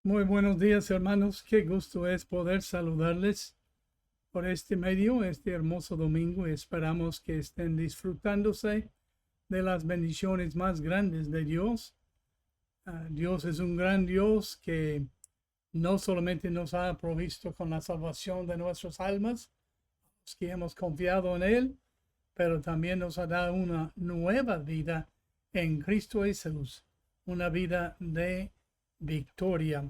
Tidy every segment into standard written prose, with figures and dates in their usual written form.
Muy buenos días, hermanos. Qué gusto es poder saludarles por este medio, este hermoso domingo. Esperamos que estén disfrutándose de las bendiciones más grandes de Dios. Dios es un gran Dios que no solamente nos ha provisto con la salvación de nuestras almas, los que hemos confiado en Él, pero también nos ha dado una nueva vida en Cristo Jesús, una vida de victoria.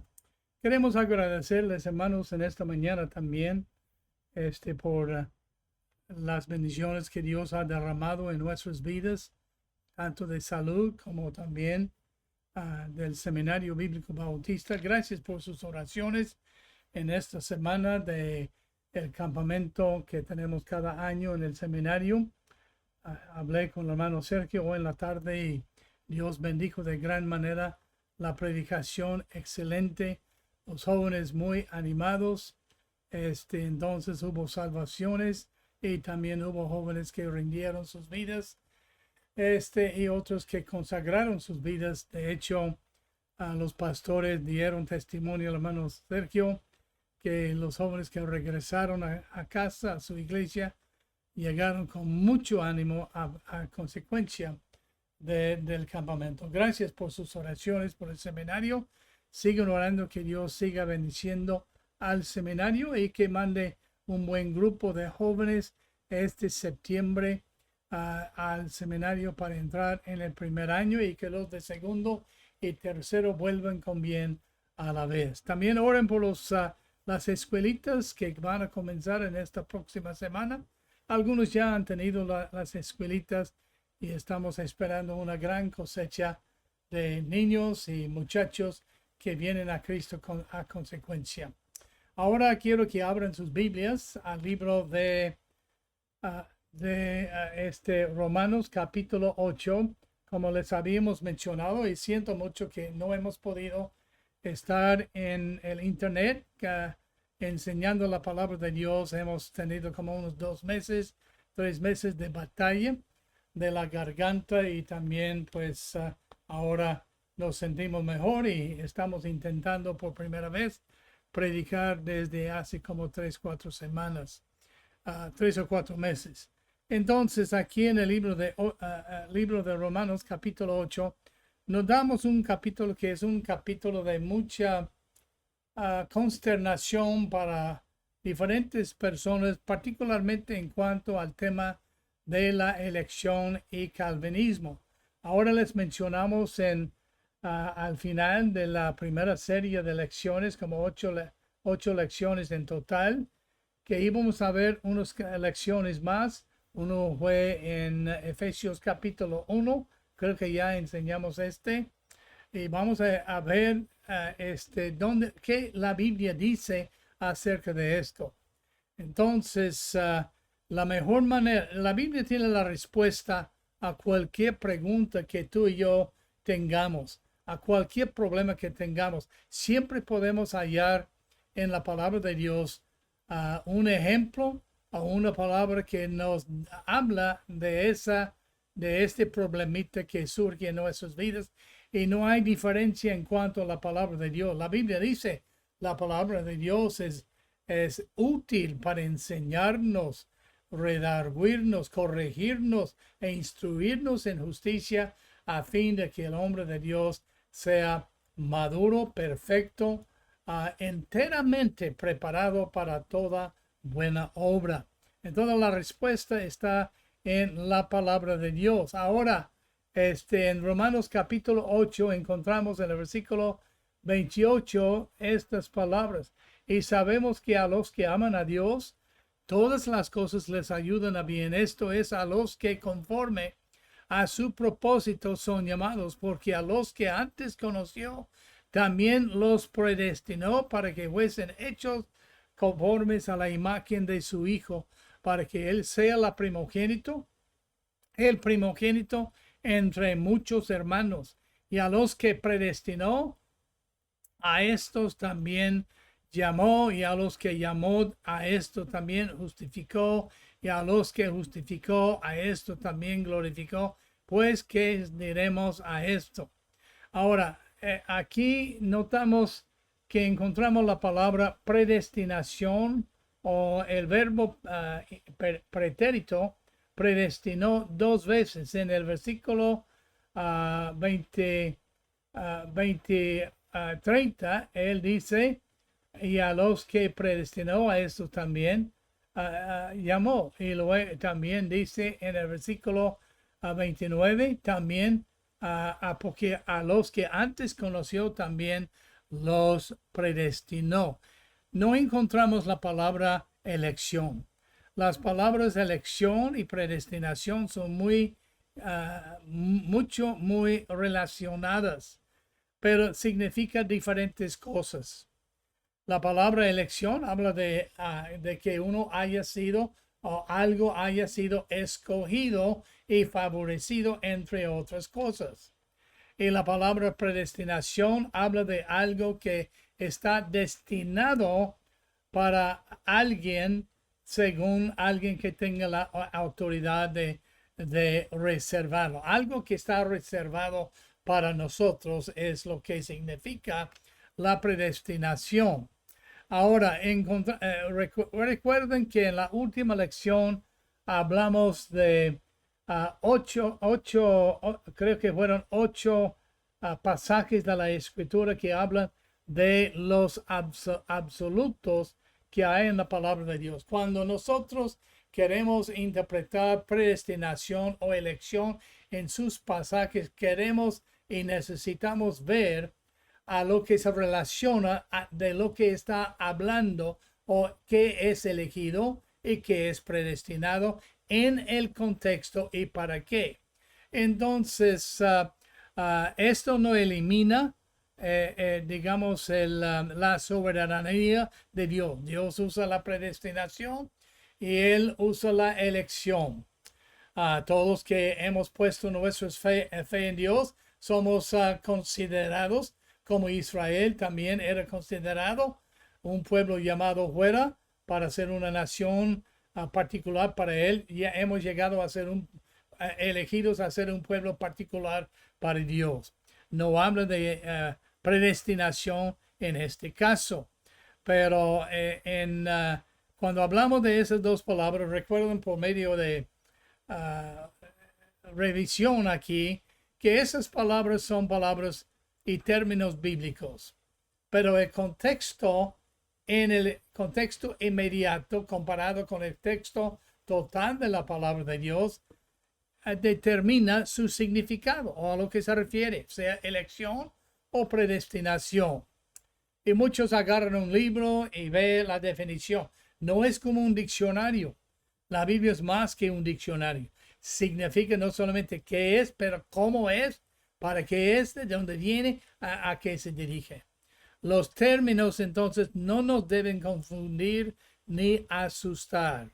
Queremos agradecerles, hermanos, en esta mañana también por las bendiciones que Dios ha derramado en nuestras vidas, tanto de salud como también del Seminario Bíblico Bautista. Gracias por sus oraciones en esta semana de el campamento que tenemos cada año en el seminario. Hablé con el hermano Sergio hoy en la tarde y Dios bendijo de gran manera la predicación excelente, los jóvenes muy animados. Entonces hubo salvaciones y también hubo jóvenes que rindieron sus vidas, y otros que consagraron sus vidas. De hecho, los pastores dieron testimonio al hermano Sergio que los jóvenes que regresaron a casa, a su iglesia, llegaron con mucho ánimo a consecuencia del campamento. Gracias por sus oraciones por el seminario. Sigan orando que Dios siga bendiciendo al seminario y que mande un buen grupo de jóvenes este septiembre al seminario para entrar en el primer año y que los de segundo y tercero vuelvan con bien a la vez. También oren por las escuelitas que van a comenzar en esta próxima semana. Algunos ya han tenido las escuelitas y estamos esperando una gran cosecha de niños y muchachos que vienen a Cristo a consecuencia. Ahora quiero que abran sus Biblias al libro de Romanos capítulo 8, como les habíamos mencionado, y siento mucho que no hemos podido estar en el internet enseñando la palabra de Dios. Hemos tenido como unos 2 meses, 3 meses de batalla de la garganta y también pues ahora nos sentimos mejor y estamos intentando por primera vez predicar desde hace como 3-4 semanas, 3 o 4 meses. Entonces aquí en el libro de Romanos capítulo 8 nos damos un capítulo que es un capítulo de mucha consternación para diferentes personas, particularmente en cuanto al tema de la elección y calvinismo. Ahora les mencionamos al final de la primera serie de lecciones, como 8 lecciones en total, que íbamos a ver unas lecciones más. Uno fue en Efesios capítulo 1, creo que ya enseñamos y vamos a ver qué la Biblia dice acerca de esto. Entonces, la mejor manera, la Biblia tiene la respuesta a cualquier pregunta que tú y yo tengamos, a cualquier problema que tengamos. Siempre podemos hallar en la palabra de Dios un ejemplo o una palabra que nos habla de este problemita que surge en nuestras vidas. Y no hay diferencia en cuanto a la palabra de Dios. La Biblia dice, la palabra de Dios es útil para enseñarnos, redarguirnos, corregirnos e instruirnos en justicia, a fin de que el hombre de Dios sea maduro, perfecto, enteramente preparado para toda buena obra. Entonces la respuesta está en la palabra de Dios. Ahora, en Romanos capítulo 8 encontramos en el versículo 28 estas palabras. Y sabemos que a los que aman a Dios, todas las cosas les ayudan a bien. Esto es, a los que conforme a su propósito son llamados, porque a los que antes conoció, también los predestinó para que fuesen hechos conformes a la imagen de su Hijo, para que Él sea el primogénito entre muchos hermanos. Y a los que predestinó, a estos también llamó, y a los que llamó, a esto también justificó, y a los que justificó, a esto también glorificó. Pues, ¿qué diremos a esto? Ahora, aquí notamos que encontramos la palabra predestinación o el verbo pretérito predestinó dos veces en el versículo 30. Él dice, y a los que predestinó a estos también llamó. Y luego también dice en el versículo 29, también porque a los que antes conoció también los predestinó. No encontramos la palabra elección. Las palabras elección y predestinación son muy relacionadas, pero significan diferentes cosas. La palabra elección habla de que uno haya sido o algo haya sido escogido y favorecido, entre otras cosas. Y la palabra predestinación habla de algo que está destinado para alguien, según alguien que tenga la autoridad de reservarlo. Algo que está reservado para nosotros es lo que significa la predestinación. Ahora, recuerden que en la última lección hablamos de creo que fueron 8 pasajes de la Escritura que hablan de los absolutos que hay en la palabra de Dios. Cuando nosotros queremos interpretar predestinación o elección en sus pasajes, queremos y necesitamos ver a lo que se relaciona de lo que está hablando o qué es elegido y qué es predestinado en el contexto y para qué. Entonces, esto no elimina, digamos, la soberanía de Dios. Dios usa la predestinación y Él usa la elección. Todos que hemos puesto nuestra fe en Dios somos considerados como Israel también era considerado un pueblo llamado fuera para ser una nación particular para él. Ya hemos llegado a ser elegidos a ser un pueblo particular para Dios. No habla de predestinación en este caso, pero cuando hablamos de esas dos palabras, recuerden por medio de revisión aquí que esas palabras son palabras y términos bíblicos, pero el contexto, en el contexto inmediato comparado con el texto total de la palabra de Dios, determina su significado o a lo que se refiere, sea elección o predestinación. Y muchos agarran un libro y ven la definición. No es como un diccionario. La Biblia es más que un diccionario. Significa no solamente qué es, pero cómo es, para qué es, de dónde viene, a qué se dirige. Los términos entonces no nos deben confundir ni asustar.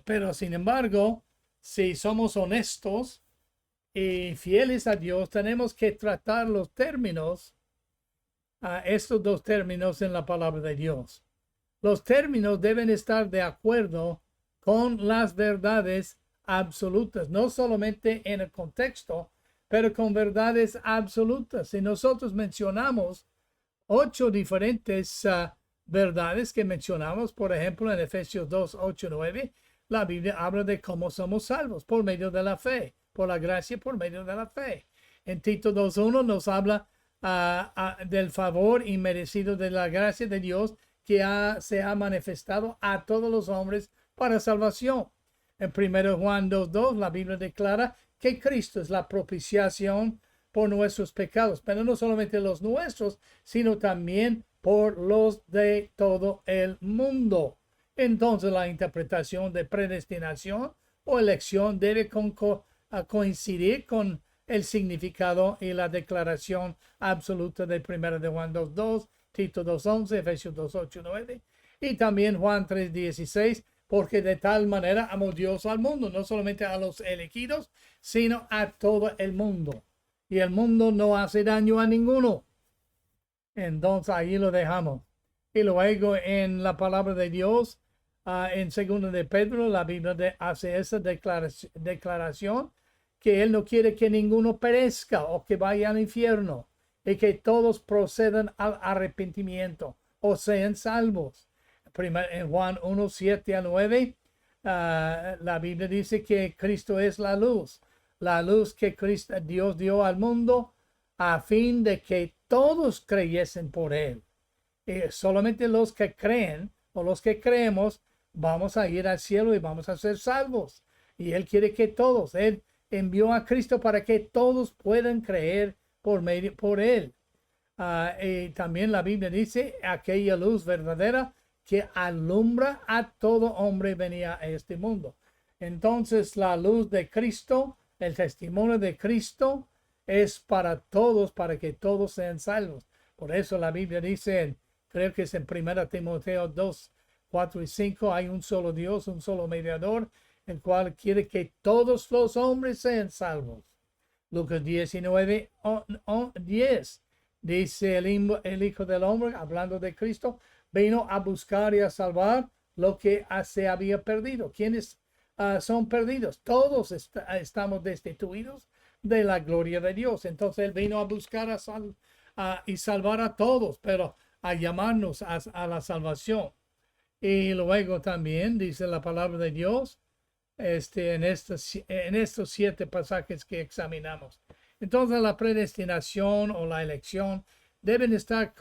Pero sin embargo, si somos honestos y fieles a Dios, tenemos que tratar los términos, estos dos términos en la palabra de Dios. Los términos deben estar de acuerdo con las verdades absolutas, no solamente en el contexto, pero con verdades absolutas. Si nosotros mencionamos 8 diferentes verdades que mencionamos, por ejemplo, en Efesios 2, 8, 9, la Biblia habla de cómo somos salvos por medio de la fe, por la gracia, por medio de la fe. En Tito 2.1 nos habla del favor inmerecido de la gracia de Dios que se ha manifestado a todos los hombres para salvación. En 1 Juan 2.2 la Biblia declara que Cristo es la propiciación por nuestros pecados, pero no solamente los nuestros, sino también por los de todo el mundo. Entonces la interpretación de predestinación o elección debe coincidir con el significado y la declaración absoluta de 1 de Juan 2.2, Tito 2.11, Efesios 2.8, 9 y también Juan 3.16, porque de tal manera amó Dios al mundo, no solamente a los elegidos, sino a todo el mundo. Y el mundo no hace daño a ninguno. Entonces ahí lo dejamos. Y luego en la palabra de Dios, en 2 de Pedro, la Biblia hace esa declaración que Él no quiere que ninguno perezca o que vaya al infierno, y que todos procedan al arrepentimiento o sean salvos. En Juan 1, 7 a 9, la Biblia dice que Cristo es la luz que Dios dio al mundo a fin de que todos creyesen por él. Y solamente los que creen o los que creemos vamos a ir al cielo y vamos a ser salvos. Y él quiere que todos, él envió a Cristo para que todos puedan creer por él. Y también la Biblia dice aquella luz verdadera que alumbra a todo hombre venía a este mundo. Entonces la luz de Cristo, el testimonio de Cristo es para todos, para que todos sean salvos. Por eso la Biblia dice, creo que es en 1 Timoteo 2, 4 y 5, hay un solo Dios, un solo mediador, el cual quiere que todos los hombres sean salvos. Lucas 19, 10 dice el Hijo del Hombre, hablando de Cristo, vino a buscar y a salvar lo que se había perdido. ¿Quiénes son perdidos? Todos estamos destituidos de la gloria de Dios. Entonces él vino a buscar y salvar a todos, pero a llamarnos a la salvación. Y luego también dice la palabra de Dios en estos 7 pasajes que examinamos. Entonces la predestinación o la elección deben estar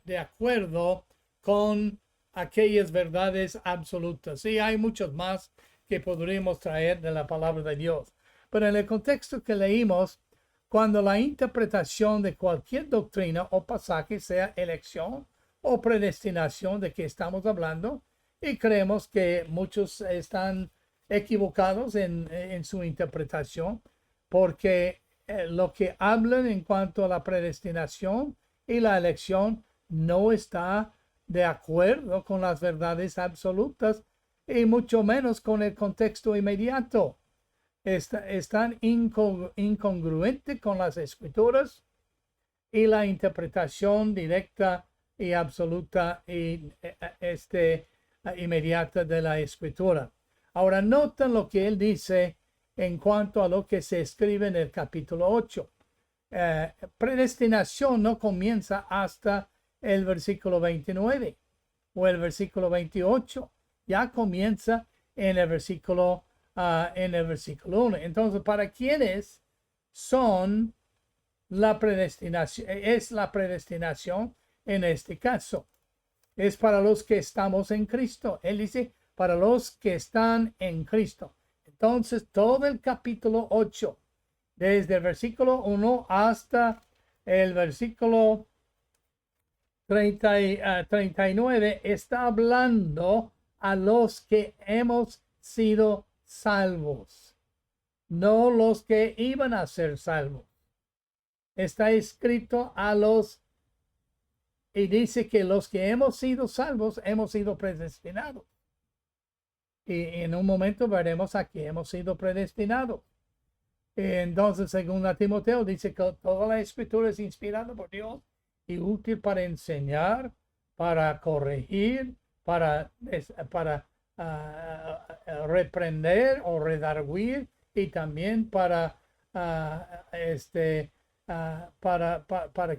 de acuerdo con aquellas verdades absolutas. Sí, hay muchos más que podríamos traer de la palabra de Dios. Pero en el contexto que leímos, cuando la interpretación de cualquier doctrina o pasaje sea elección o predestinación de que estamos hablando, y creemos que muchos están equivocados en su interpretación, porque lo que hablan en cuanto a la predestinación y la elección no está de acuerdo con las verdades absolutas y mucho menos con el contexto inmediato. Están incongruentes con las escrituras y la interpretación directa y absoluta y inmediata de la escritura. Ahora noten lo que él dice en cuanto a lo que se escribe en el capítulo 8. Predestinación no comienza hasta el versículo 29 o el versículo 28. Ya comienza en el versículo 1. Entonces, ¿para quiénes son la predestinación? Es la predestinación en este caso. Es para los que estamos en Cristo. Él dice, para los que están en Cristo. Entonces, todo el capítulo 8, desde el versículo 1 hasta el versículo 39, está hablando a los que hemos sido salvos, no los que iban a ser salvos. Está escrito a los, y dice que los que hemos sido salvos, hemos sido predestinados. Y en un momento veremos a qué hemos sido predestinados. Entonces, según Timoteo, dice que toda la escritura es inspirada por Dios y útil para enseñar, para corregir, para reprender o redarguir, y también para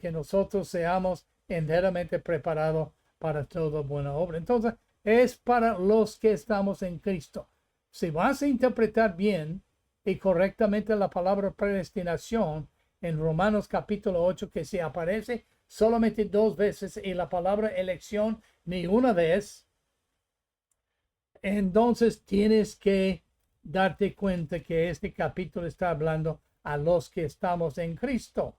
que nosotros seamos enteramente preparados para toda buena obra. Entonces, es para los que estamos en Cristo. Si vas a interpretar bien y correctamente la palabra predestinación en Romanos capítulo 8, que se aparece solamente 2 veces y la palabra elección ni una vez, entonces tienes que darte cuenta que este capítulo está hablando a los que estamos en Cristo,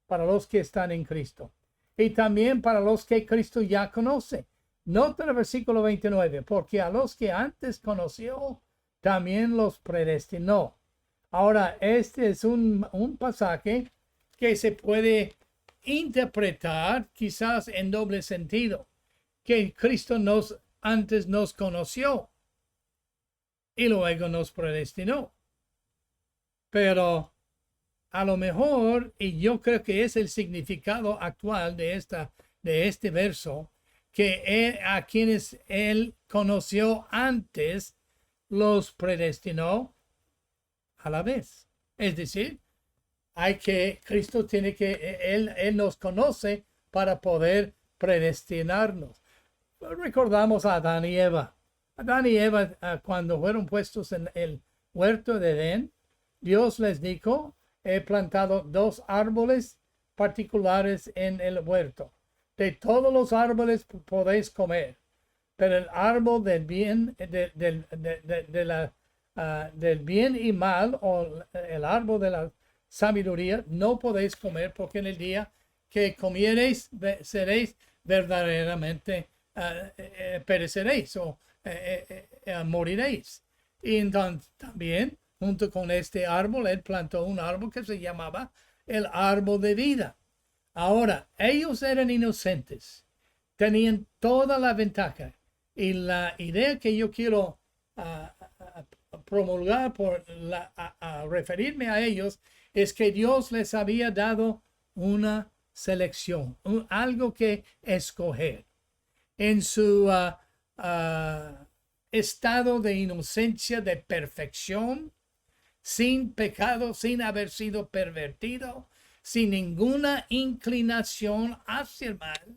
para los que están en Cristo, y también para los que Cristo ya conoce. Nota el versículo 29, porque a los que antes conoció, también los predestinó. Ahora, este es un pasaje que se puede interpretar quizás en doble sentido, que Cristo antes nos conoció y luego nos predestinó. Pero a lo mejor, y yo creo que es el significado actual de este verso, que a quienes él conoció antes, los predestinó a la vez. Es decir, Cristo tiene que, Él nos conoce para poder predestinarnos. Recordamos a Adán y Eva. Adán y Eva, cuando fueron puestos en el huerto de Edén, Dios les dijo, he plantado 2 árboles particulares en el huerto. De todos los árboles podéis comer, pero el árbol del bien, del bien y mal, o el árbol de la sabiduría, no podéis comer, porque en el día que comiereis seréis verdaderamente pereceréis o moriréis. Y entonces también junto con este árbol él plantó un árbol que se llamaba el árbol de vida. Ahora, ellos eran inocentes, tenían toda la ventaja, y la idea que yo quiero promulgar referirme a ellos es que Dios les había dado una selección, algo que escoger. En su estado de inocencia, de perfección, sin pecado, sin haber sido pervertido, sin ninguna inclinación hacia el mal,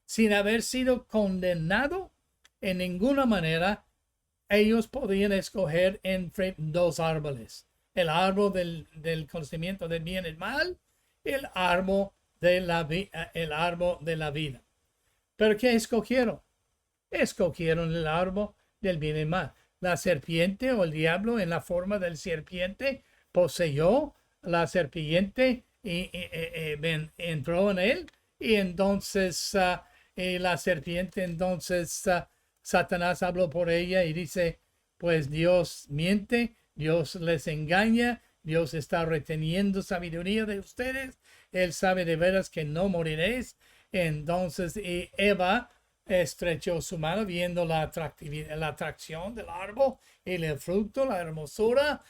sin haber sido condenado en ninguna manera, ellos podían escoger entre 2 árboles: el árbol del conocimiento del bien y el mal, el árbol de la vida. ¿Pero qué escogieron? Escogieron el árbol del bien y el mal. La serpiente o el diablo, en la forma del serpiente, poseyó la serpiente y entró en él, y entonces la serpiente, entonces Satanás habló por ella y dice, pues Dios miente, Dios les engaña, Dios está reteniendo sabiduría de ustedes, Él sabe de veras que no moriréis. Entonces Eva estrechó su mano viendo la atracción del árbol y el fruto, la hermosura,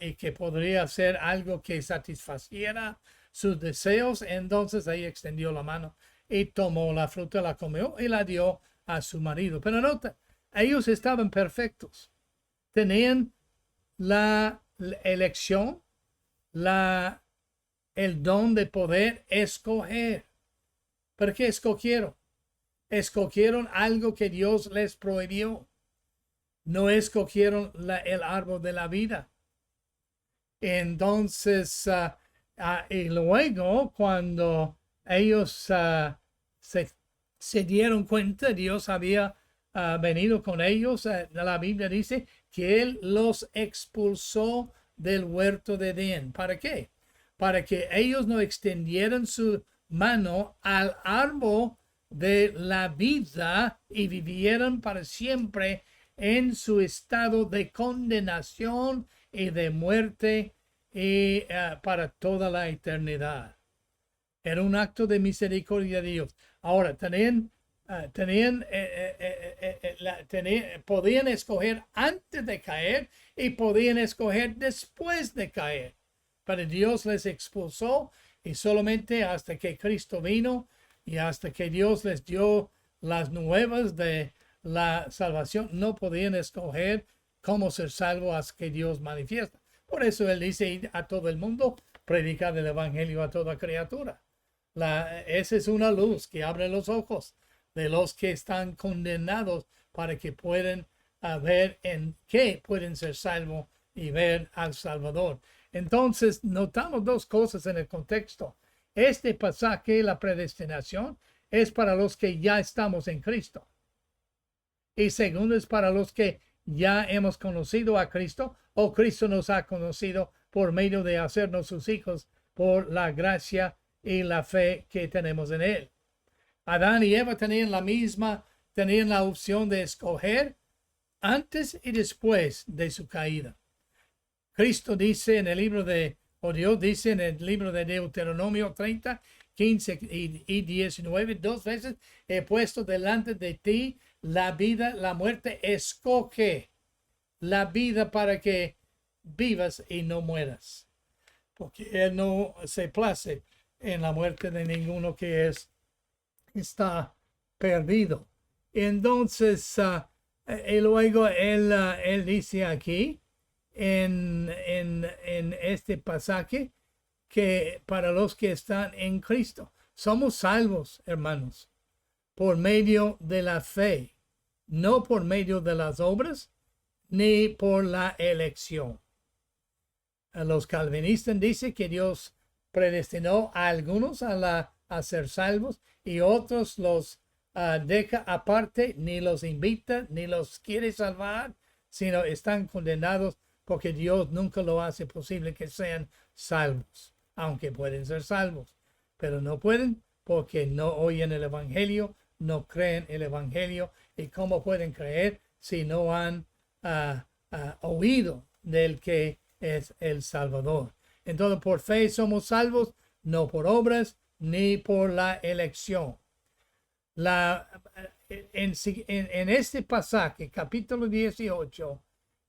y que podría ser algo que satisfaciera sus deseos. Entonces ella extendió la mano y tomó la fruta, la comió y la dio a su marido. Pero nota, ellos estaban perfectos, tenían la elección, el don de poder escoger. ¿Pero qué escogieron? Escogieron algo que Dios les prohibió. No escogieron el árbol de la vida. Entonces, y luego cuando ellos se dieron cuenta, Dios había venido con ellos. La Biblia dice que Él los expulsó del huerto de Edén. ¿Para qué? Para que ellos no extendieran su mano al árbol de la vida y vivieran para siempre en su estado de condenación y de muerte y para toda la eternidad. Era un acto de misericordia de Dios. Ahora, podían escoger antes de caer y podían escoger después de caer. Pero Dios les expulsó, y solamente hasta que Cristo vino y hasta que Dios les dio las nuevas de la salvación, no podían escoger cómo ser salvo hasta que Dios manifiesta. Por eso Él dice, ir a todo el mundo, predicar el evangelio a toda criatura. Esa es una luz que abre los ojos de los que están condenados para que puedan ver en qué pueden ser salvos y ver al Salvador. Entonces, notamos 2 cosas en el contexto. Este pasaje, la predestinación, es para los que ya estamos en Cristo. Y segundo, es para los que ya hemos conocido a Cristo, o Cristo nos ha conocido por medio de hacernos sus hijos por la gracia y la fe que tenemos en Él. Adán y Eva tenían la opción de escoger antes y después de su caída. Cristo dice en el libro Dios dice en el libro de Deuteronomio 30, 15 y 19, 2 veces: he puesto delante de ti la vida, la muerte. Escoge la vida para que vivas y no mueras, porque Él no se place en la muerte de ninguno que está perdido. Entonces, y luego él dice aquí en este pasaje que para los que están en Cristo. Somos salvos, hermanos, por medio de la fe, no por medio de las obras, ni por la elección. A los calvinistas dicen que Dios predestinó a algunos a ser salvos y otros los deja aparte, ni los invita, ni los quiere salvar, sino están condenados porque Dios nunca lo hace posible que sean salvos, aunque pueden ser salvos, pero no pueden porque no oyen el evangelio, no creen el evangelio. ¿Y cómo pueden creer si no han oído del que es el Salvador? Entonces, por fe somos salvos, no por obras ni por la elección. En este pasaje, capítulo 18,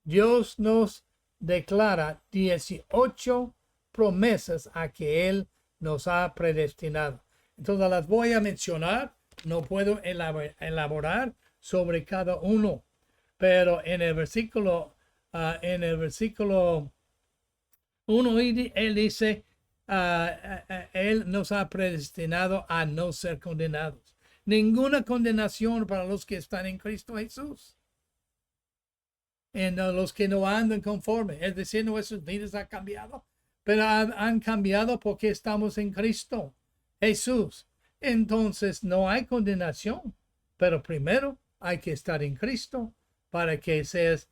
Dios nos declara 18 promesas a que Él nos ha predestinado. Entonces las voy a mencionar, no puedo elaborar sobre cada uno, pero en el versículo 1, Él dice, Él nos ha predestinado a no ser condenados. Ninguna condenación para los que están en Cristo Jesús. En los que no andan conforme, es decir, nuestras vidas han cambiado, pero han cambiado porque estamos en Cristo Jesús. Entonces no hay condenación, pero primero hay que estar en Cristo para que seas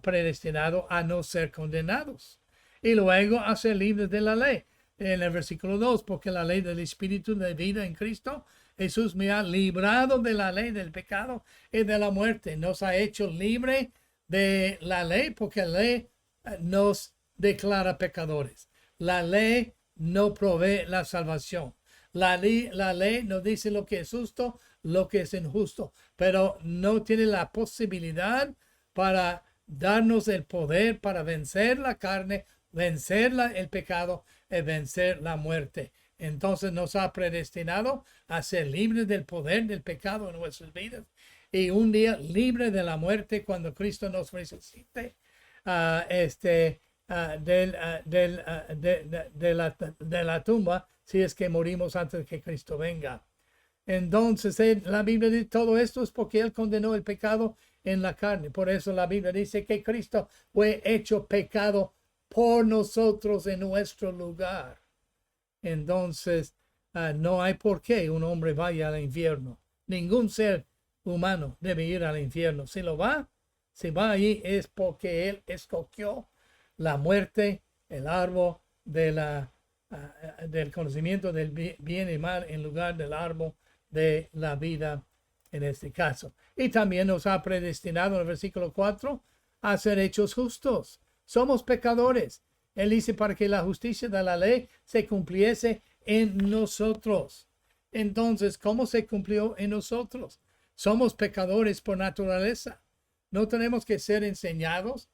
predestinado a no ser condenados. Y luego a ser libres de la ley. En el versículo 2, porque la ley del Espíritu de vida en Cristo Jesús me ha librado de la ley del pecado y de la muerte. Nos ha hecho libre de la ley porque la ley nos declara pecadores. La ley no provee la salvación. La ley nos dice lo que es justo, lo que es injusto, pero no tiene la posibilidad para darnos el poder para vencer la carne, vencer el pecado y vencer la muerte. Entonces nos ha predestinado a ser libres del poder del pecado en nuestras vidas y un día libre de la muerte cuando Cristo nos resucite de la tumba, si es que morimos antes de que Cristo venga. Entonces la Biblia dice todo esto es porque Él condenó el pecado en la carne. Por eso la Biblia dice que Cristo fue hecho pecado por nosotros en nuestro lugar. Entonces, no hay por qué un hombre vaya al infierno. Ningún ser humano debe ir al infierno. Si va allí es porque Él escogió la muerte, el árbol del conocimiento del bien y mal en lugar del árbol de la vida en este caso. Y también nos ha predestinado en el versículo 4 a ser hechos justos. Somos pecadores. Él dice para que la justicia de la ley se cumpliese en nosotros. Entonces, ¿cómo se cumplió en nosotros? Somos pecadores por naturaleza. No tenemos que ser enseñados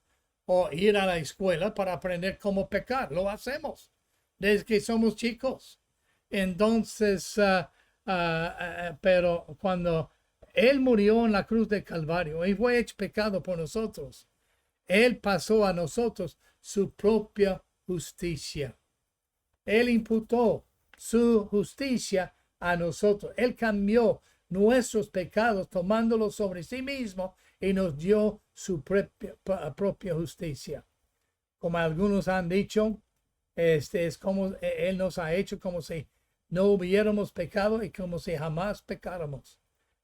o ir a la escuela para aprender cómo pecar. Lo hacemos desde que somos chicos. Entonces, pero cuando Él murió en la cruz del Calvario y fue hecho pecado por nosotros, Él pasó a nosotros su propia justicia. Él imputó su justicia a nosotros. Él cambió nuestros pecados tomándolos sobre sí mismo y nos dio su propia justicia. Como algunos han dicho, es como Él nos ha hecho como si no hubiéramos pecado y como si jamás pecáramos.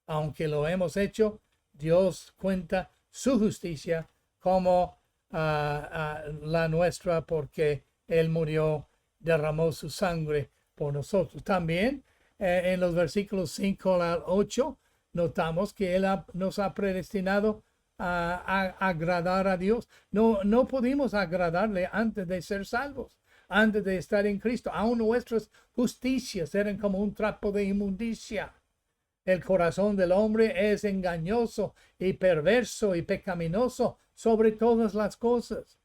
Aunque lo hemos hecho, Dios cuenta su justicia como la nuestra porque Él murió, derramó su sangre por nosotros. También en los versículos 5 al 8 notamos que Él nos ha predestinado a agradar a Dios. No pudimos agradarle antes de ser salvos, antes de estar en Cristo. Aún nuestras justicias eran como un trapo de inmundicia. El corazón del hombre es engañoso y perverso y pecaminoso sobre todas las cosas.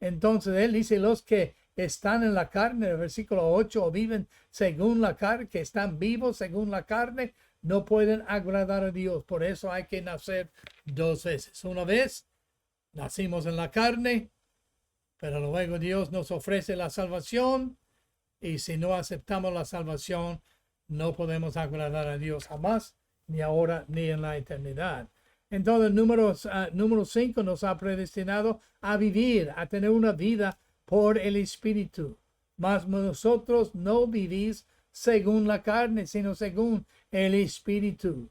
Entonces Él dice, los que están en la carne, el versículo 8, o viven según la carne, que están vivos según la carne, no pueden agradar a Dios. Por eso hay que nacer dos veces. Una vez nacimos en la carne, pero luego Dios nos ofrece la salvación Y si no aceptamos la salvación, no podemos agradar a Dios jamás, ni ahora, ni en la eternidad. Entonces, número 5 nos ha predestinado a vivir, a tener una vida por el Espíritu. Mas nosotros no vivís según la carne, sino según el Espíritu.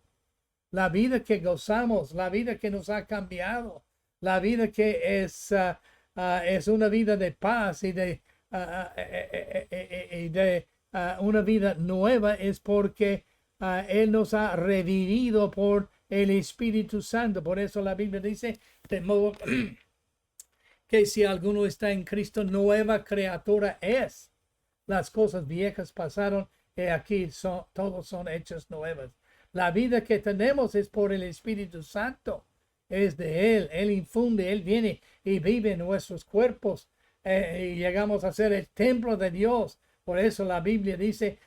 La vida que gozamos, la vida que nos ha cambiado, la vida que es una vida de paz y de una vida nueva es porque Él nos ha revivido por el Espíritu Santo. Por eso la Biblia dice, de modo que si alguno está en Cristo, nueva criatura es. Las cosas viejas pasaron y aquí todos son hechas nuevas. La vida que tenemos es por el Espíritu Santo. Es de Él. Él infunde, Él viene y vive en nuestros cuerpos. Y llegamos a ser el templo de Dios. Por eso la Biblia dice,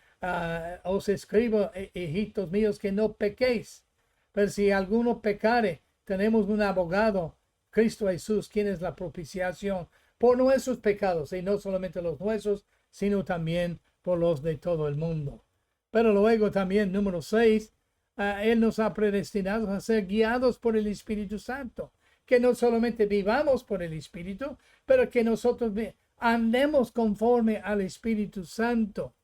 os escribo, hijitos míos, que no pequéis. Pero si alguno pecare, tenemos un abogado, Cristo Jesús, quien es la propiciación por nuestros pecados, y no solamente los nuestros, sino también por los de todo el mundo. Pero luego también, número 6, Él nos ha predestinado a ser guiados por el Espíritu Santo. Que no solamente vivamos por el Espíritu, pero que nosotros andemos conforme al Espíritu Santo.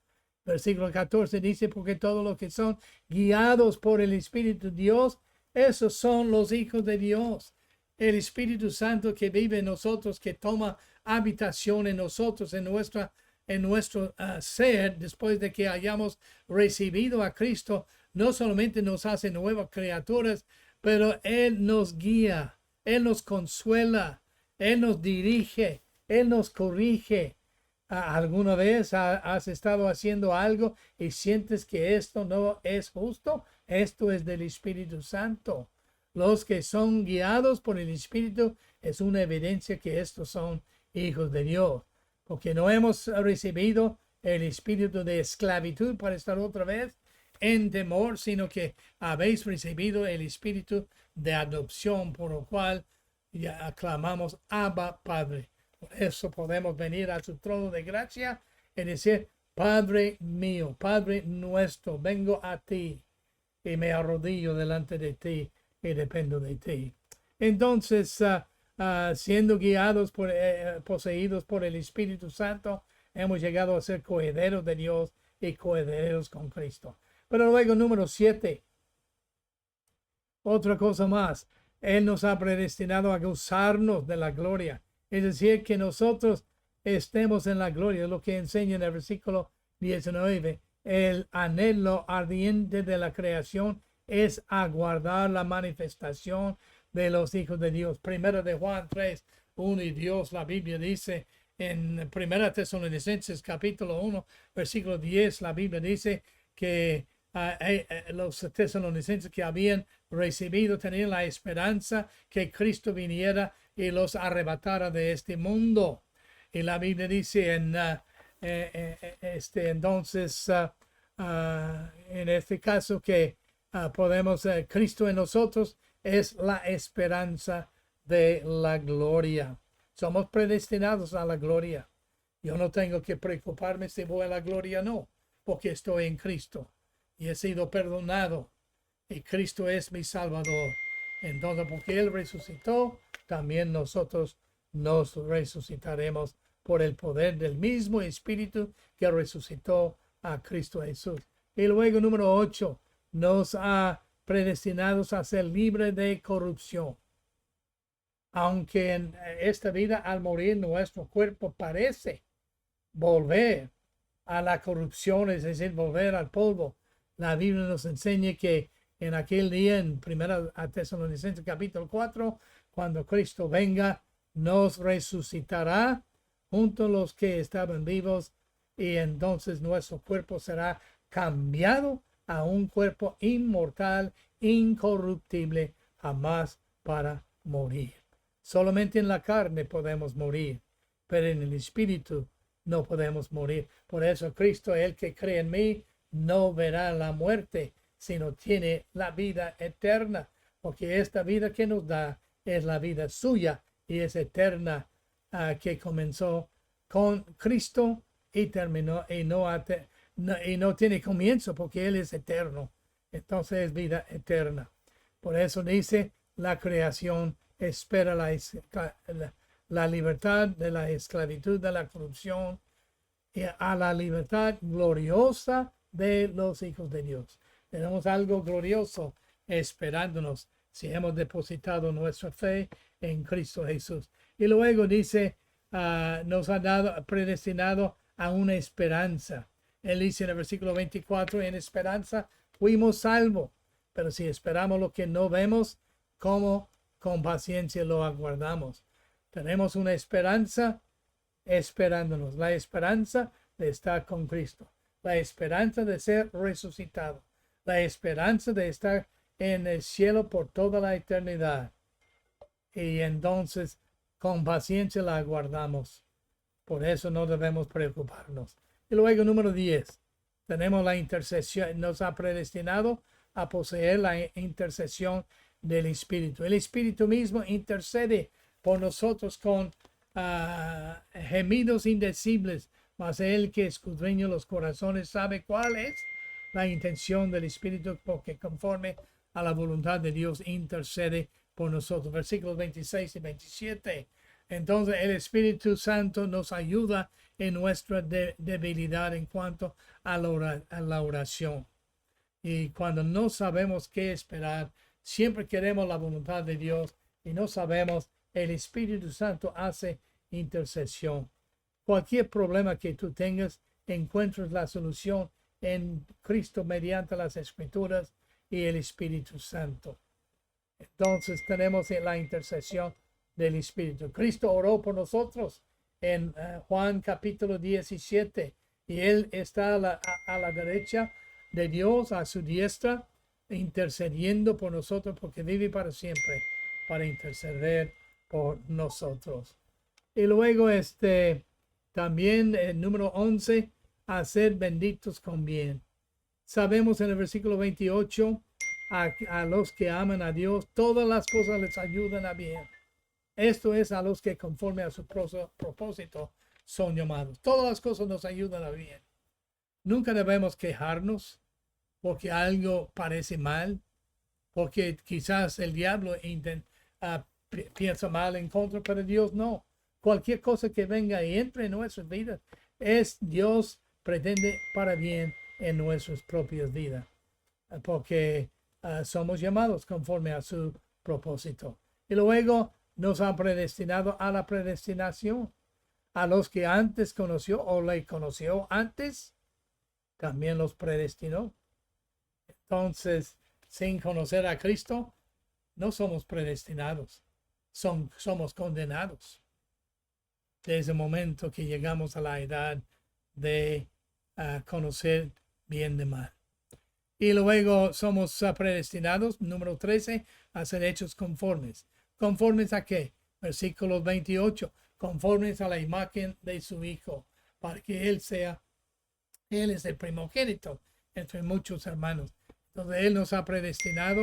Versículo 14 dice, porque todos los que son guiados por el Espíritu de Dios, esos son los hijos de Dios. El Espíritu Santo que vive en nosotros, que toma habitación en nosotros, en nuestro ser, después de que hayamos recibido a Cristo, no solamente nos hace nuevas criaturas, pero Él nos guía, Él nos consuela, Él nos dirige, Él nos corrige. ¿Alguna vez has estado haciendo algo y sientes que esto no es justo? Esto es del Espíritu Santo. Los que son guiados por el Espíritu es una evidencia que estos son hijos de Dios. Porque no hemos recibido el espíritu de esclavitud para estar otra vez en temor, sino que habéis recibido el espíritu de adopción, por lo cual ya aclamamos Abba, Padre. Por eso podemos venir a su trono de gracia y decir, Padre mío, Padre nuestro, vengo a ti y me arrodillo delante de ti y dependo de ti. Entonces, siendo guiados poseídos por el Espíritu Santo, hemos llegado a ser coherederos de Dios y coherederos con Cristo. Pero luego, número 7, otra cosa más, Él nos ha predestinado a gozarnos de la gloria. Es decir, que nosotros estemos en la gloria, lo que enseña en el versículo 19. El anhelo ardiente de la creación es aguardar la manifestación de los hijos de Dios. Primero de Juan 3, 1 y Dios, la Biblia dice en Primera Tesalonicenses capítulo 1, versículo 10, la Biblia dice que los tesalonicenses que habían recibido tenían la esperanza que Cristo viniera y los arrebatara de este mundo. Y la Biblia dice entonces, en este caso que podemos, Cristo en nosotros es la esperanza de la gloria. Somos predestinados a la gloria. Yo no tengo que preocuparme si voy a la gloria o no, porque estoy en Cristo y he sido perdonado y Cristo es mi Salvador. Entonces, porque Él resucitó, también nosotros nos resucitaremos por el poder del mismo Espíritu que resucitó a Cristo Jesús. Y luego, número 8, nos ha predestinados a ser libres de corrupción. Aunque en esta vida, al morir, nuestro cuerpo parece volver a la corrupción, es decir, volver al polvo. La Biblia nos enseña que en aquel día, en 1 Tesalonicenses capítulo 4, cuando Cristo venga, nos resucitará junto a los que estaban vivos, y entonces nuestro cuerpo será cambiado a un cuerpo inmortal, incorruptible, jamás para morir. Solamente en la carne podemos morir, pero en el espíritu no podemos morir. Por eso Cristo, el que cree en mí, no verá la muerte, sino tiene la vida eterna, porque esta vida que nos da es la vida suya y es eterna, que comenzó con Cristo y terminó y no tiene comienzo porque Él es eterno. Entonces es vida eterna. Por eso dice, la creación espera la libertad de la esclavitud, de la corrupción, y a la libertad gloriosa de los hijos de Dios. Tenemos algo glorioso esperándonos si hemos depositado nuestra fe en Cristo Jesús. Y luego dice, nos ha dado, predestinado a una esperanza. Él dice en el versículo 24, en esperanza fuimos salvos. Pero si esperamos lo que no vemos, ¿cómo con paciencia lo aguardamos? Tenemos una esperanza esperándonos. La esperanza de estar con Cristo. La esperanza de ser resucitado. La esperanza de estar en el cielo por toda la eternidad. Y entonces con paciencia la aguardamos. Por eso no debemos preocuparnos. Y luego número 10. Tenemos la intercesión. Nos ha predestinado a poseer la intercesión del Espíritu. El Espíritu mismo intercede por nosotros con gemidos indecibles, mas Él que escudriña los corazones sabe cuál es la intención del Espíritu, porque conforme a la voluntad de Dios intercede por nosotros. Versículos 26 y 27. Entonces el Espíritu Santo nos ayuda en nuestra debilidad en cuanto a la oración. Y cuando no sabemos qué esperar, siempre queremos la voluntad de Dios y no sabemos, el Espíritu Santo hace intercesión. Cualquier problema que tú tengas, encuentres la solución en Cristo mediante las Escrituras y el Espíritu Santo. Entonces tenemos la intercesión del Espíritu. Cristo oró por nosotros en Juan capítulo 17 y Él está a la derecha de Dios, a su diestra, intercediendo por nosotros porque vive para siempre para interceder por nosotros. Y luego también el número 11, hacer benditos con bien. Sabemos en el versículo 28, a los que aman a Dios, todas las cosas les ayudan a bien. Esto es a los que conforme a su propósito son llamados. Todas las cosas nos ayudan a bien. Nunca debemos quejarnos porque algo parece mal, porque quizás el diablo piensa mal en contra, pero Dios no. Cualquier cosa que venga y entre en nuestras vidas, Dios pretende para bien en nuestras propias vidas, porque somos llamados conforme a su propósito. Y luego nos ha predestinado a la predestinación. A los que antes conoció o le conoció antes, también los predestinó. Entonces, sin conocer a Cristo, no somos predestinados, somos condenados. Desde el momento que llegamos a la edad de conocer bien de mal. Y luego somos predestinados, número 13, a ser hechos conformes. ¿Conformes a qué? Versículo 28. Conformes a la imagen de su Hijo, para que Él es el primogénito entre muchos hermanos. Entonces Él nos ha predestinado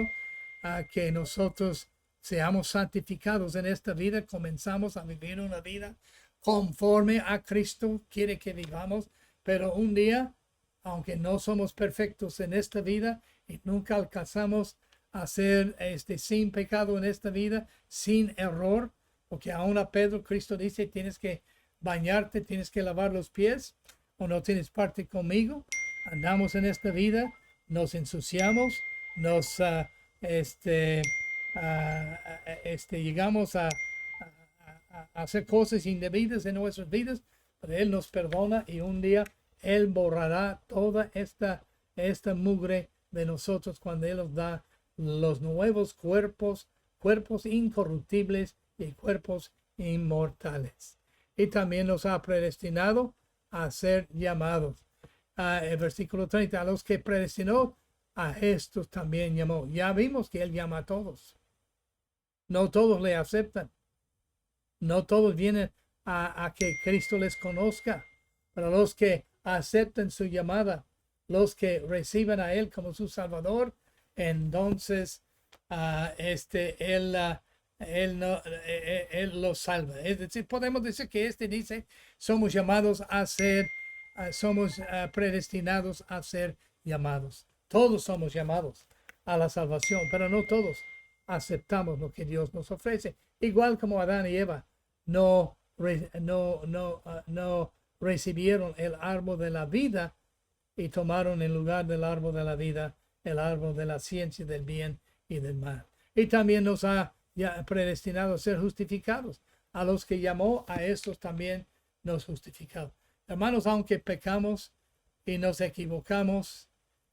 a que nosotros seamos santificados en esta vida. Comenzamos a vivir una vida conforme a Cristo quiere que vivamos, pero un día, aunque no somos perfectos en esta vida y nunca alcanzamos a ser sin pecado en esta vida, sin error, porque aún a Pedro Cristo dice, tienes que bañarte, tienes que lavar los pies, o no tienes parte conmigo. Andamos en esta vida, nos ensuciamos, llegamos a hacer cosas indebidas en nuestras vidas, pero Él nos perdona y un día Él borrará toda esta mugre de nosotros cuando Él nos da los nuevos cuerpos incorruptibles y cuerpos inmortales. Y también nos ha predestinado a ser llamados. El versículo 30, a los que predestinó, a estos también llamó. Ya vimos que Él llama a todos. No todos le aceptan. No todos vienen a que Cristo les conozca. Pero los que acepten su llamada, los que reciban a Él como su Salvador, entonces Él los salva. Es decir, podemos decir que dice, somos llamados a ser somos predestinados a ser llamados. Todos somos llamados a la salvación, pero no todos aceptamos lo que Dios nos ofrece. Igual como Adán y Eva no recibieron el árbol de la vida y tomaron en lugar del árbol de la vida el árbol de la ciencia del bien y del mal. Y también nos ha ya predestinado a ser justificados. A los que llamó, a estos también nos justificó. Hermanos, aunque pecamos y nos equivocamos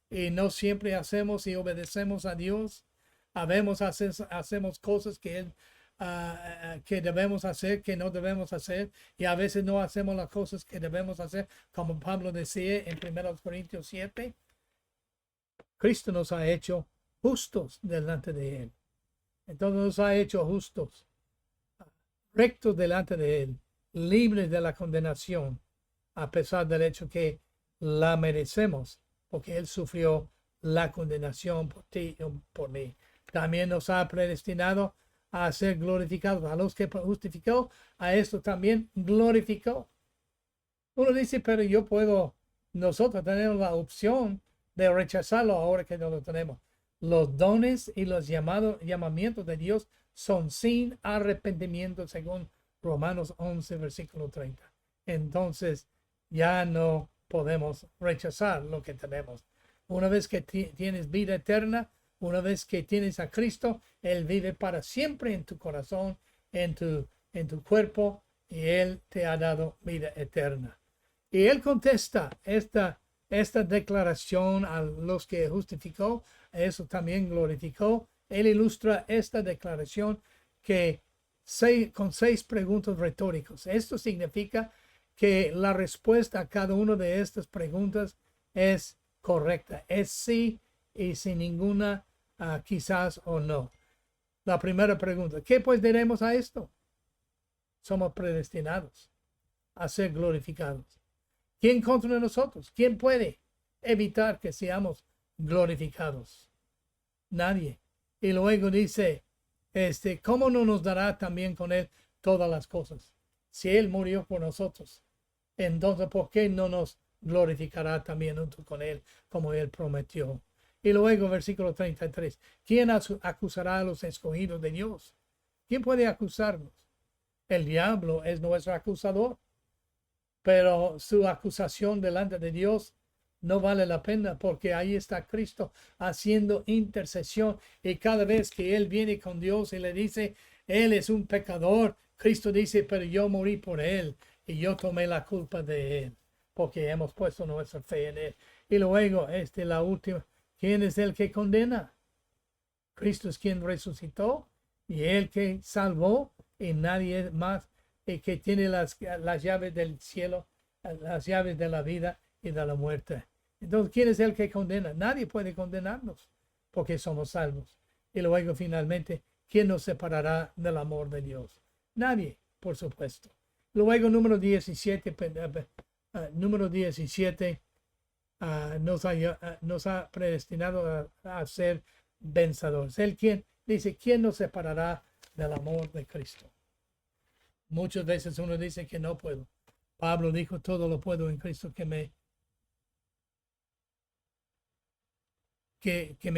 y no siempre hacemos y obedecemos a Dios, hacemos cosas que Él que debemos hacer, que no debemos hacer, y a veces no hacemos las cosas que debemos hacer, como Pablo decía en 1 Corintios 7. Cristo nos ha hecho justos delante de Él. Entonces nos ha hecho justos, rectos delante de Él, libres de la condenación, a pesar del hecho que la merecemos, porque Él sufrió la condenación por ti y por mí. También nos ha predestinado a ser glorificados. A los que justificó, a esto también glorificó. Uno dice, pero nosotros tenemos la opción de rechazarlo ahora que no lo tenemos. Los dones y los llamamientos de Dios son sin arrepentimiento, según Romanos 11, versículo 30. Entonces, ya no podemos rechazar lo que tenemos. Una vez que tienes vida eterna, una vez que tienes a Cristo, Él vive para siempre en tu corazón, en tu cuerpo, y Él te ha dado vida eterna. Y Él contesta esta declaración a los que justificó, eso también glorificó. Él ilustra esta declaración con 6 preguntas retóricas. Esto significa que la respuesta a cada una de estas preguntas es correcta, es sí y sin ninguna quizás o no. La primera pregunta, ¿qué pues diremos a esto? Somos predestinados a ser glorificados. ¿Quién contra nosotros? ¿Quién puede evitar que seamos glorificados? Nadie. Y luego dice, ¿cómo no nos dará también con Él todas las cosas? Si Él murió por nosotros, entonces ¿por qué no nos glorificará también junto con Él, como Él prometió? Y luego, versículo 33, ¿quién acusará a los escogidos de Dios? ¿Quién puede acusarnos? El diablo es nuestro acusador, pero su acusación delante de Dios no vale la pena, porque ahí está Cristo haciendo intercesión, y cada vez que Él viene con Dios y le dice, Él es un pecador, Cristo dice, pero yo morí por Él y yo tomé la culpa de Él, porque hemos puesto nuestra fe en Él. Y luego, la última, ¿quién es el que condena? Cristo es quien resucitó y Él que salvó, y nadie más, y que tiene las llaves del cielo, las llaves de la vida y de la muerte. Entonces, ¿quién es el que condena? Nadie puede condenarnos, porque somos salvos. Y luego, finalmente, ¿quién nos separará del amor de Dios? Nadie, por supuesto. Luego, número 17, nos ha predestinado a ser vencedores. Él quien dice, ¿quién nos separará del amor de Cristo? Muchas veces uno dice que no puedo. Pablo dijo, todo lo puedo en Cristo que me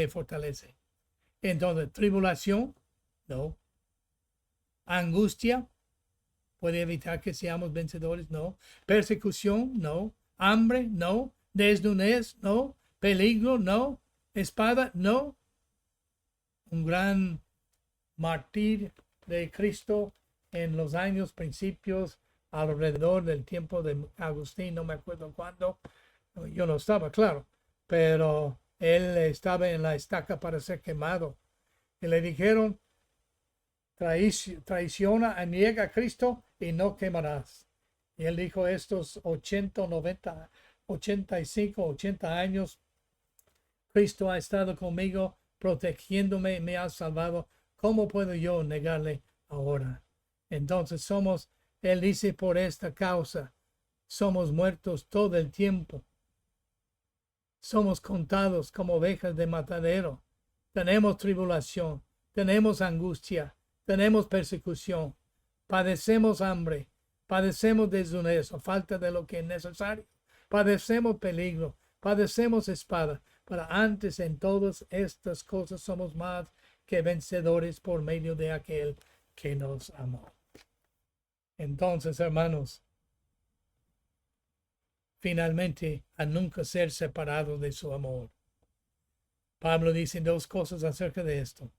fortalece. Entonces, tribulación, no. Angustia, puede evitar que seamos vencedores, no. Persecución, no. Hambre, no. Desnudez, no. Peligro, no. Espada, no. Un gran mártir de Cristo en los años principios, alrededor del tiempo de Agustín, no me acuerdo cuándo, yo no estaba, claro, pero él estaba en la estaca para ser quemado. Y le dijeron, traiciona, niega a Cristo y no quemarás. Y él dijo, estos 80, 90, 85, 80 años, Cristo ha estado conmigo, protegiéndome, me ha salvado. ¿Cómo puedo yo negarle ahora? Entonces él dice, por esta causa, somos muertos todo el tiempo. Somos contados como ovejas de matadero. Tenemos tribulación, tenemos angustia, tenemos persecución, padecemos hambre, padecemos desnudez o falta de lo que es necesario. padecemos peligro, padecemos espada, pero antes en todas estas cosas somos más que vencedores por medio de aquel que nos amó. Entonces, hermanos, finalmente, a nunca ser separados de su amor. Pablo dice dos cosas acerca de esto,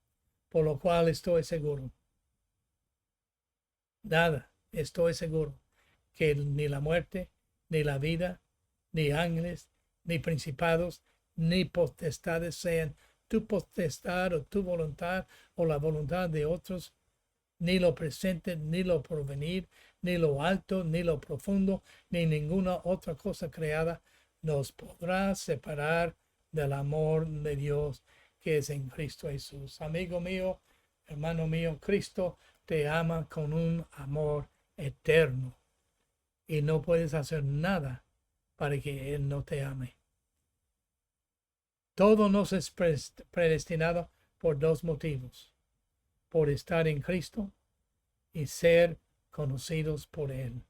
por lo cual estoy seguro. Nada, estoy seguro, que ni la muerte, ni la vida, ni ángeles, ni principados, ni potestades sean tu potestad o tu voluntad o la voluntad de otros, ni lo presente, ni lo porvenir, ni lo alto, ni lo profundo, ni ninguna otra cosa creada nos podrá separar del amor de Dios que es en Cristo Jesús. Amigo mío, hermano mío, Cristo te ama con un amor eterno y no puedes hacer nada para que Él no te ame. Todo nos es predestinado por dos motivos: por estar en Cristo y ser conocidos por Él.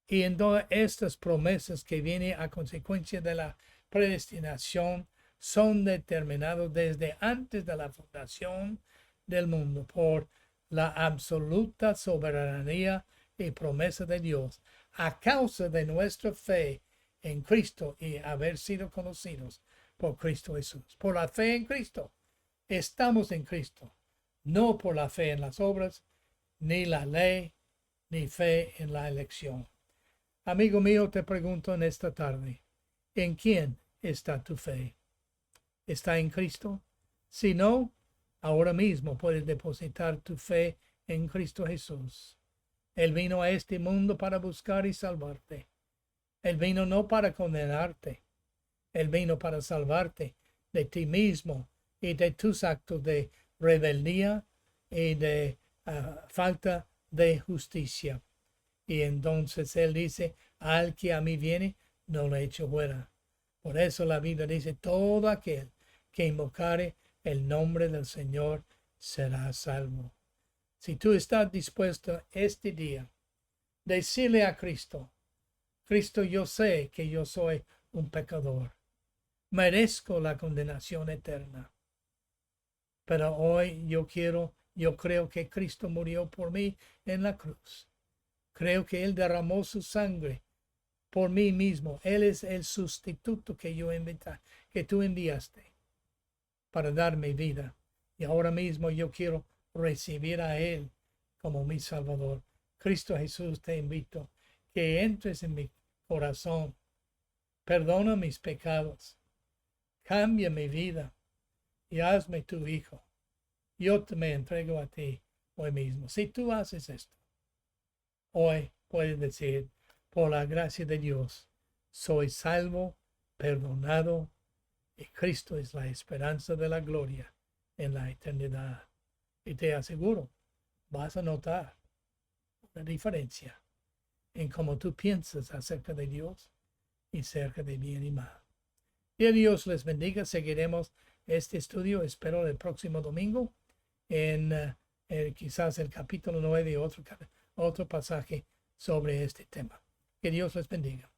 Y en todas estas promesas que vienen a consecuencia de la predestinación son determinados desde antes de la fundación del mundo por la absoluta soberanía y promesa de Dios, a causa de nuestra fe en Cristo y haber sido conocidos por Cristo Jesús. Por la fe en Cristo, estamos en Cristo, no por la fe en las obras, ni la ley, ni fe en la elección. Amigo mío, te pregunto en esta tarde, ¿en quién está tu fe? ¿Está en Cristo? Si no, ahora mismo puedes depositar tu fe en Cristo Jesús. Él vino a este mundo para buscar y salvarte. Él vino no para condenarte. Él vino para salvarte de ti mismo y de tus actos de rebeldía y de falta de justicia. Y entonces Él dice, al que a mí viene, no le echo fuera. Por eso la Biblia dice, todo aquel que invocare el nombre del Señor será salvo. Si tú estás dispuesto este día, decirle a Cristo, Cristo, yo sé que yo soy un pecador. Merezco la condenación eterna. Pero hoy yo creo que Cristo murió por mí en la cruz. Creo que Él derramó su sangre por mí mismo. Él es el sustituto que tú enviaste para darme vida. Y ahora mismo yo quiero recibir a Él como mi Salvador. Cristo Jesús, te invito que entres en mi corazón. Perdona mis pecados. Cambia mi vida y hazme tu hijo. Yo te me entrego a ti hoy mismo. Si tú haces esto, hoy puedes decir, por la gracia de Dios, soy salvo, perdonado, y Cristo es la esperanza de la gloria en la eternidad. Y te aseguro, vas a notar una diferencia en cómo tú piensas acerca de Dios y acerca de bien y mal. Y Dios les bendiga. Seguiremos este estudio, espero, el próximo domingo en quizás el capítulo 9 y otro pasaje sobre este tema. Que Dios les bendiga.